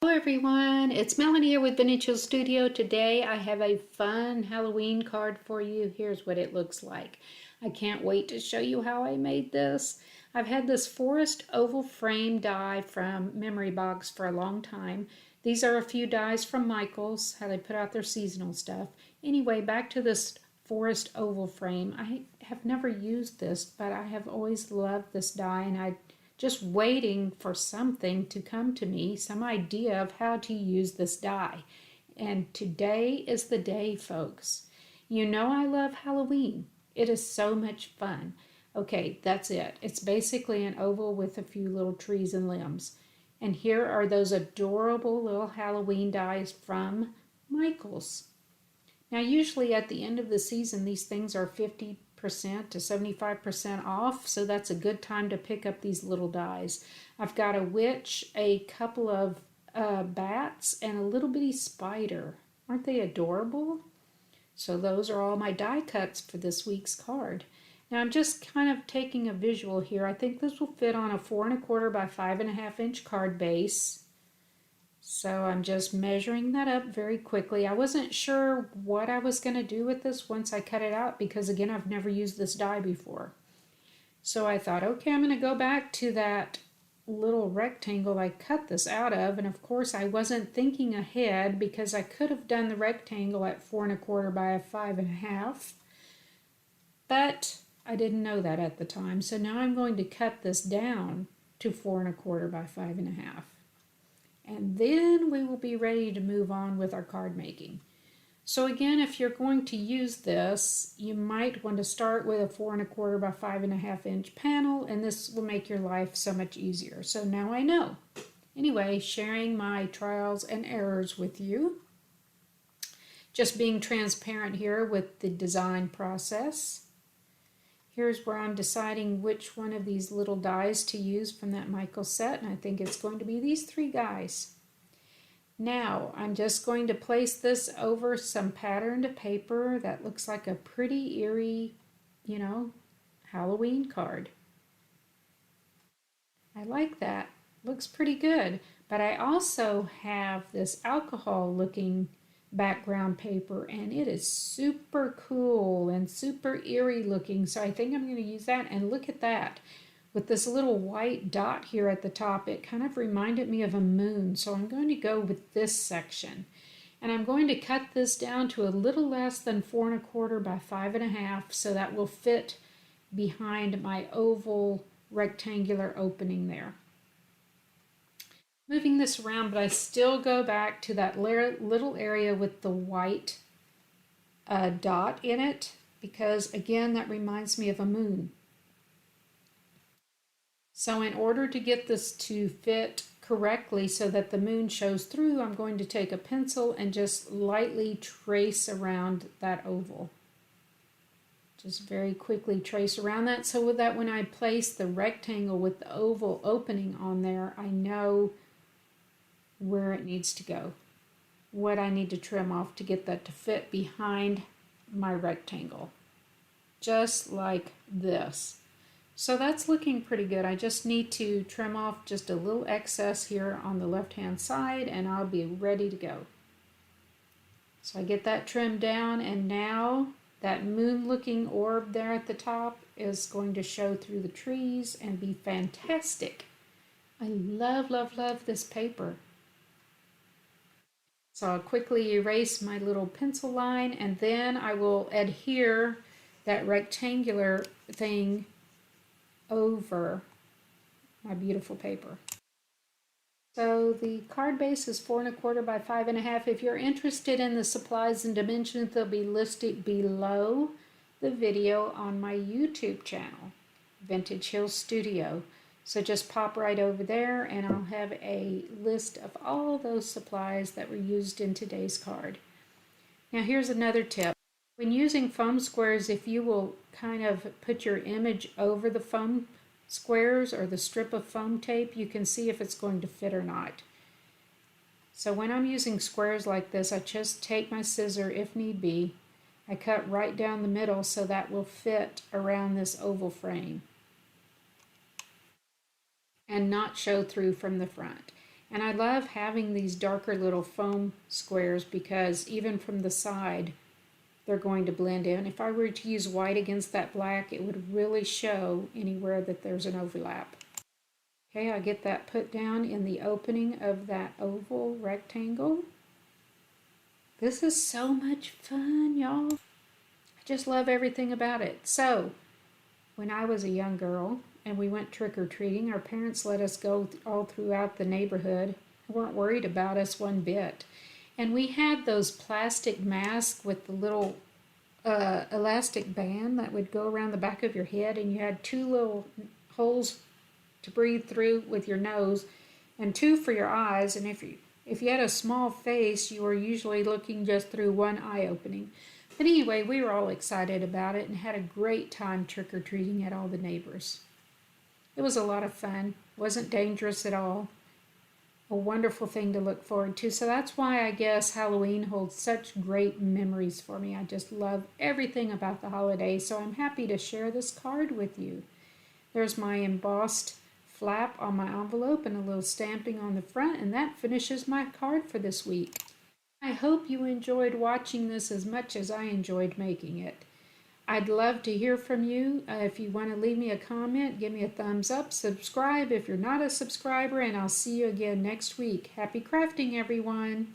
Hello everyone, it's Melanie here with Vintage Hill Studio. Today I have a fun Halloween card for you. Here's what it looks like. I can't wait to show you how I made this. I've had this forest oval frame die from Memory Box for a long time. These are a few dies from Michaels, how they put out their seasonal stuff. Anyway, back to this forest oval frame. I have never used this, but I have always loved this die, and I just waiting for something to come to me, some idea of how to use this die. And today is the day, folks. You know I love Halloween. It is so much fun. Okay, that's it. It's basically an oval with a few little trees and limbs. And here are those adorable little Halloween dies from Michaels. Now, usually at the end of the season, these things are 50% to 75% off, so that's a good time to pick up these little dies. I've got a witch, a couple of bats, and a little bitty spider. Aren't they adorable? So those are all my die cuts for this week's card. Now I'm just kind of taking a visual here. I think this will fit on a 4 1/4 by 5 1/2 inch card base. So I'm just measuring that up very quickly. I wasn't sure what I was going to do with this once I cut it out because, again, I've never used this die before. So I thought, okay, I'm going to go back to that little rectangle I cut this out of. And of course, I wasn't thinking ahead because I could have done the rectangle at 4 1/4 by 5 1/2. But I didn't know that at the time. So now I'm going to cut this down to 4 1/4 by 5 1/2. And then we will be ready to move on with our card making. So again, if you're going to use this, you might want to start with a 4 1/4 by 5 1/2 inch panel, and this will make your life so much easier. So now I know. Anyway, sharing my trials and errors with you. Just being transparent here with the design process. Here's where I'm deciding which one of these little dies to use from that Michael set, and I think it's going to be these 3 guys. Now, I'm just going to place this over some patterned paper that looks like a pretty eerie, Halloween card. I like that. Looks pretty good. But I also have this alcohol-looking background paper, and it is super cool and super eerie looking, so I think I'm going to use that. And look at that, with this little white dot here at the top, it kind of reminded me of a moon, so I'm going to go with this section, and I'm going to cut this down to a little less than 4 1/4 by 5 1/2, so that will fit behind my oval rectangular opening there. Moving this around, but I still go back to that little area with the white dot in it, because again, that reminds me of a moon. So in order to get this to fit correctly so that the moon shows through, I'm going to take a pencil and just lightly trace around that oval. Just very quickly trace around that so that when I place the rectangle with the oval opening on there, I know where it needs to go, what I need to trim off to get that to fit behind my rectangle, just like this. So that's looking pretty good. I just need to trim off just a little excess here on the left hand side, and I'll be ready to go. So I get that trimmed down, and now that moon looking orb there at the top is going to show through the trees and be fantastic. I love, love, love this paper. So I'll quickly erase my little pencil line, and then I will adhere that rectangular thing over my beautiful paper. So the card base is 4 1/4 by 5 1/2. If you're interested in the supplies and dimensions, they'll be listed below the video on my YouTube channel, Vintage Hill Studio. So just pop right over there, and I'll have a list of all those supplies that were used in today's card. Now here's another tip. When using foam squares, if you will kind of put your image over the foam squares or the strip of foam tape, you can see if it's going to fit or not. So when I'm using squares like this, I just take my scissor if need be. I cut right down the middle so that will fit around this oval frame and not show through from the front. And I love having these darker little foam squares because even from the side, they're going to blend in. If I were to use white against that black, it would really show anywhere that there's an overlap. Okay, I get that put down in the opening of that oval rectangle. This is so much fun, y'all. I just love everything about it. So, when I was a young girl and we went trick-or-treating, our parents let us go all throughout the neighborhood. They weren't worried about us one bit. And we had those plastic masks with the little elastic band that would go around the back of your head, and you had two little holes to breathe through with your nose and two for your eyes. And if you had a small face, you were usually looking just through one eye opening. But anyway, we were all excited about it and had a great time trick-or-treating at all the neighbors. It was a lot of fun. Wasn't dangerous at all. A wonderful thing to look forward to. So that's why I guess Halloween holds such great memories for me. I just love everything about the holiday. So I'm happy to share this card with you. There's my embossed flap on my envelope and a little stamping on the front, and that finishes my card for this week. I hope you enjoyed watching this as much as I enjoyed making it. I'd love to hear from you. If you want to leave me a comment, give me a thumbs up, subscribe if you're not a subscriber, and I'll see you again next week. Happy crafting, everyone!